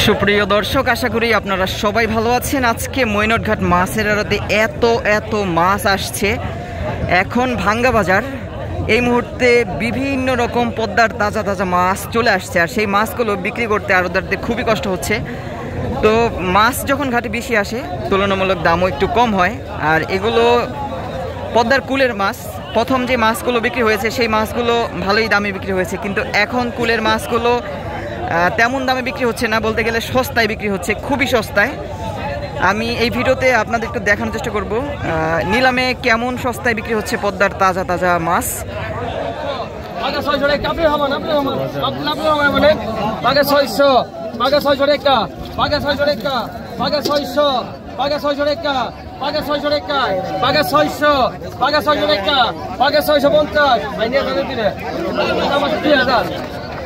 সুপ্রিয় দর্শক, আশা করি আপনারা সবাই ভালো আছেন। আজকে মৈনটঘাট মাছের আড়তে এত মাছ আসছে। এখন ভাঙ্গা বাজার, এই মুহূর্তে বিভিন্ন রকম পদ্মার তাজা মাছ চলে আসছে, আর সেই মাছগুলো বিক্রি করতে আড়তদারদের খুবই কষ্ট হচ্ছে। তো মাছ যখন ঘাটে বেশি আসে তুলনামূলক দামও একটু কম হয়। আর এগুলো পদ্মার কুলের মাছ। প্রথম যে মাছগুলো বিক্রি হয়েছে সেই মাছগুলো ভালোই দামে বিক্রি হয়েছে, কিন্তু এখন কুলের মাছগুলো তেমন দামে বিক্রি হচ্ছে না, বলতে গেলে সস্তায় বিক্রি হচ্ছে, খুবই সস্তায়। আমি এই ভিডিওতে আপনাদের একটু দেখানোর চেষ্টা করব নিলামে কেমন সস্তায় বিক্রি হচ্ছে পদ্মার তাজা মাছ।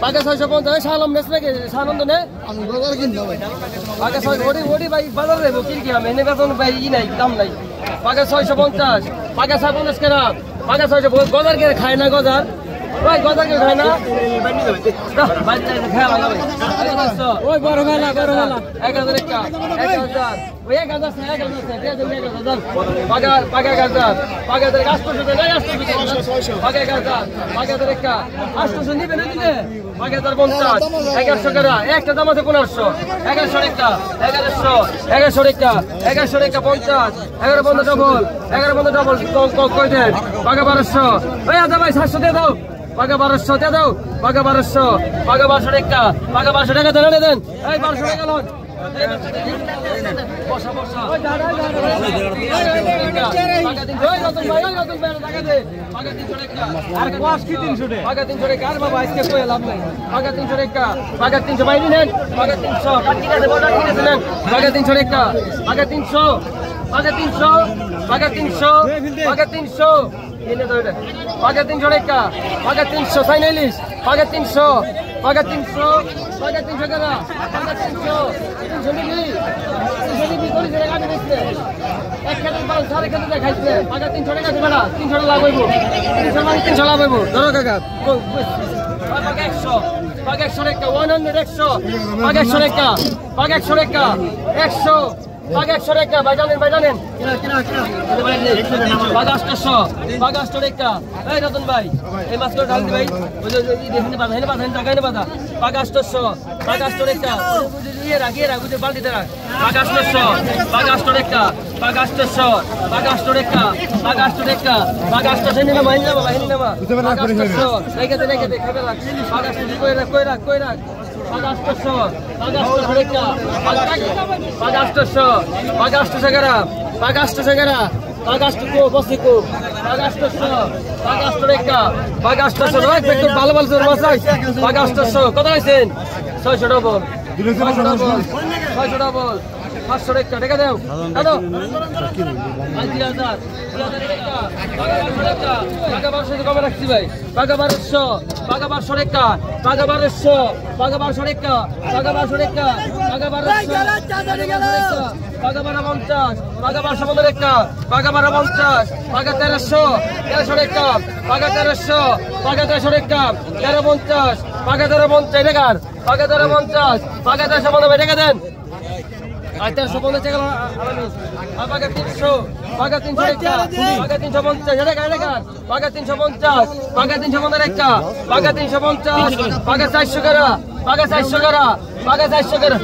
পাকে 650 সালাম নেস নাকি সানন্দ নে আমি বাজার কিনতে ভাই পাকে 6 ওডি ভাই বাজার দেব কিনকি আমি এনে বেতন ভাই ই নাই দাম নাই পাকে 650 পাকে 650 কেনা পাকে 600 গজার কে খায় না গজার ভাই গজার কে খায় না ভাই খায় না ভাই ওই বড় মেলা 1000 টাকা 1000 ওই 1000 টাকা 1000 পাকে 1000 পাকে 800 টাকা 800 পাকে 1000 পাকে 800 নিবে না দিলে পাকে 1050 1100 টাকা একটা দাম আছে 1500 1100 টাকা 1100 টাকা 1100 টাকা 50 11 বন্ধ ডবল 11 বন্ধ ডবল কই দেন পাকে 1200 ওই আদা ভাই 700 দিয়ে দাও পাকে 1200 দিয়ে দাও পাকে 1200 পাকে 1200 টাকা পাকে 1200 টাকা দেন এই 1200 টাকা লোন বসা ওই দাঁড়া পাকে 300 ভাই নতুন ভাই টাকা দে পাকে 300 টাকা আর কোয়াস কি 300 টাকা পাকে 300 টাকা আর বাবা আজকে কই লাভ নাই পাকে 300 টাকা পাকে 300 ভাই নেন পাকে 300 কাটি না দেব কাটি না দেন পাকে 300 টাকা পাকে 300 পাকে 300 পাকে 300 পাকে 300 এনে দাও এটা পাকে 300 টাকা পাকে 300 ফাইনালিস পাকে 300 পাকে 300 পাকে 300 টাকা পাকে 300 300 নিবি করে দিলে কাটে দিতে এক খেতে পাল সাড়ে খেতে দেখাইছে পাকে 300 টাকা দিবা না 300 টাকা লাভ হইবো 300 লাভ হইবো ধরো কাকা পাকে 100 পাকে 100 টাকা 100 পাকে 100 টাকা পাকে 100 টাকা 100 পাকে 100 টাকা ভাই জানেন কিনা পাকে 800 পাকে 800 টাকা এই রতন ভাই এই মাছগুলো ঢাল দি ভাই ওই যে দেখেন বাধা হেনে বাধা টাকা হেনে বাধা পাকে 800 পাকে 800 টাকা ইয়ে রাখ বুঝে বালতিতে রাখ পাকে 800 পাকে 800 টাকা পাকে 800 পাকে 800 টাকা পাকে 800 টাকা পাকে 800 নিনা মাইনা বাবা হেনে নামা পাকে 800 রেখে দে খাবে রাখ পাকে 800 কই রাখ পাকে 800 পাকে 800 টাকা পাকে 800 পাকে 800 টাকা পাকে 800 টাকা পাকে 800 কো বসিকো পাকে 800 পাকে 800 টাকা পাকে 800 রাখ একটু ভালো জোর মাছ পাকে 800 কত হইছেন 600 ডবল 600 ডবল 500 টাকা টাকা দাও দাও 3000 টাকা পাকে 1200 কমে রাখছি ভাই পাকে 1200 পাকে 1200 টাকা পাকে 1200 পাকে 1200 টাকা পাকে 1200 টাকা পাকে 1200 পাকে 1250 পাকে 1215 টাকা পাকে 1250 পাকে 1300 টাকা পাকে 1300 পাকে 1300 টাকা 1350 পাকে 1350 টাকা পাকে 1350 পাকে 1350 টাকা দেন আচ্ছা 150 টাকা পাকে 300 পাকে 300 টাকা পাকে 350 টাকা পাকে 350 পাকে 350 টাকা পাকে 350 পাকে 400 টাকা পাকে 400 টাকা পাকে 400 টাকা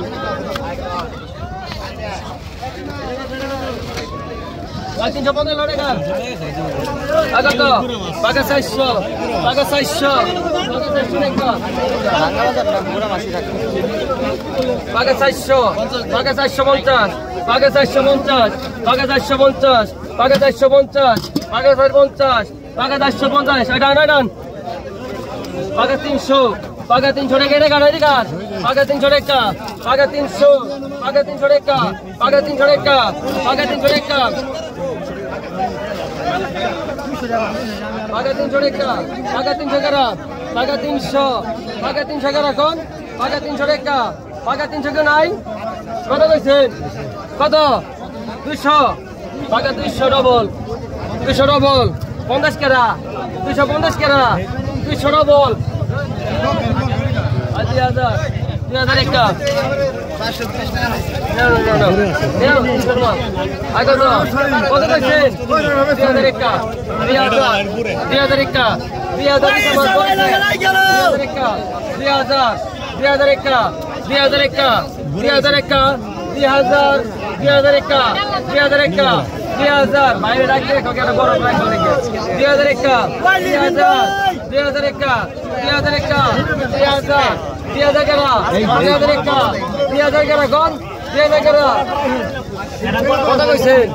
পাকে 350 টাকা আগত পাকে 400 পাকে 400 টাকা পাকে 400 পাকে 450 পাকে 450 পাকে 450 পাকে 450 পাকে 450 পাকে 450 এটা না পাকে 300 পাকে 300 টাকা এটা গাড়ি কার পাকে 300 টাকা পাকে 300 পাকে 300 টাকা পাকে 300 টাকা পাকে 300 টাকা পাকে 300 টাকা পাকে 300 টাকা পাকে 300 পাকে 300 টাকা কোন পাকে 300 টাকা পাকে 300 কে নাই কত কইছেন কত 200 পাকে 200 ডবল 50 কেরা 250 কেরা 200 ডবল 2000 2001 কত কইছেন 2001 বাইরে রাখতে বড় কথা কইছেন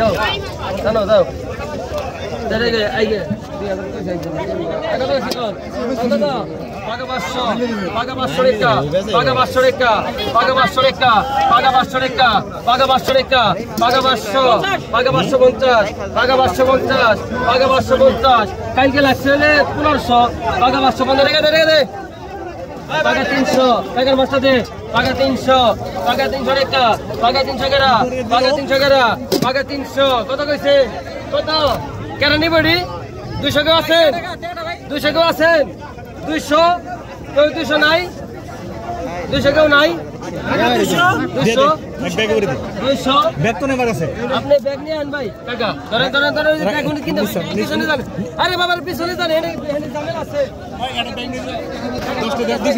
দাও কালকে লাগছে 1500 টাকা 550 রেখে দে টাকা 300 টাকার বস্তা দে টাকা 300 টাকা 300 টাকা টাকা 300 টাকা টাকা 300 টাকা টাকা 300 কত কইছে কত কেন নিবডি 200 কেউ আছেন 200 কেউ আছেন 200 কেউ 200 নাই 200 কেউ নাই 200 ব্যাগ তো নেবার আছে আপনি ব্যাগ নিয়ে আন ভাই কাকা ধরেন ব্যাগ উনি কিনতে পিছনে যান আরে বাবার পিছনে যান এনে ঝামেলা আছে এটা ব্যাগ নিয়ে 10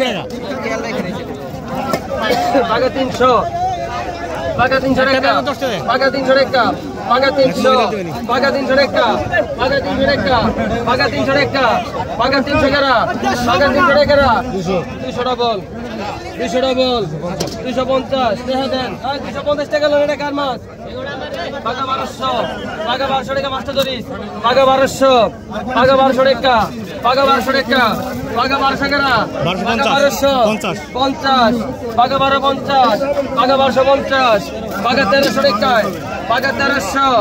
টাকা 200 টাকা টাকা 300 টাকা 300 টাকা টাকা 300 টাকা টাকা 300 টাকা 300 টাকা টাকা 300 টাকা টাকা 300 টাকা টাকা 300 টাকা টাকা 300 টাকা 200 ডবল 250 দেখা দেন 250 টাকা লোন এটা কার মাছ টাকা 1200 টাকা 1200 টাকা মাছটা ধরিস টাকা 1200 টাকা 1200 টাকা টাকা 1200 টাকা টাকা 1200 টাকা 1250 50 টাকা 1250 টাকা 1250 টাকা 1300 টাকা টাকা 1300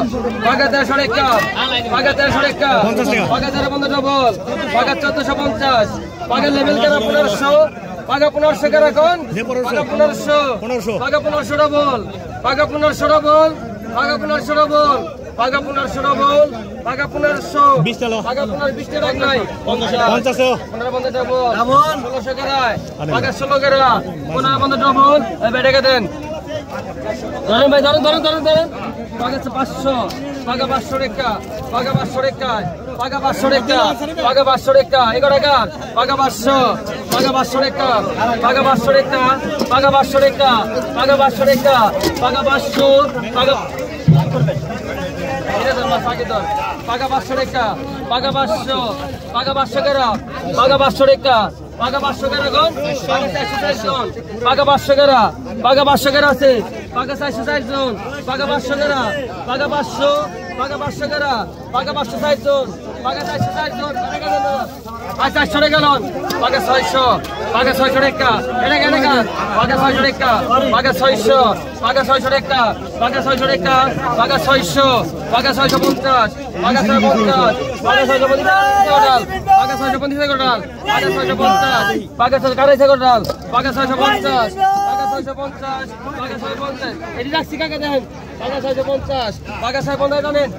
টাকা 1300 টাকা টাকা 1300 টাকা টাকা 1350 ডবল টাকা 1450 টাকা লেভেল করা 1500 টাকা 1500 টাকা কোন টাকা 1500 টাকা 1500 ডবল টাকা 1500 ডবল টাকা 1500 ডবল টাকা 1500 ডবল টাকা 1500 20 টাকা টাকা 20 টাকা নাই 50 15 ডবল 1600 টাকা টাকা 16 টাকা 15 ডবল এই বেটাকে দেন ধরেন ভাই ধরেন টাকা 500 টাকা 500 টাকা টাকা 500 টাকা টাকা 500 টাকা টাকা 500 টাকা এগো টাকা টাকা 500 টাকা 500 টাকা টাকা 500 টাকা টাকা 500 টাকা টাকা 500 টাকা টাকা 500 টাকা এটা ধর পাকে ধর টাকা 500 টাকা টাকা 500 টাকা 500 টাকা টাকা 500 টাকা টাকা 500 টাকা কোন টাকা 460 জন টাকা 500 টাকা টাকা 500 টাকা আছে টাকা 460 জন টাকা 500 টাকা টাকা 500 টাকা 500 টাকা টাকা 560 জন টাকা 460 জন আচ্ছা 400 টাকা লোন টাকা 600 টাকা 600 টাকা এটা কেন টাকা টাকা 600 টাকা টাকা 600 টাকা 600 টাকা টাকা 600 টাকা টাকা 600 টাকা 650 টাকা 650 টাকা 650 টাকা 650 টাকা টাকা 650 টাকা 650 টাকা 650 টাকা 650 টাকা 650 এটি রাখছি কাকা দেখেন টাকা 650 টাকা 650 জানেন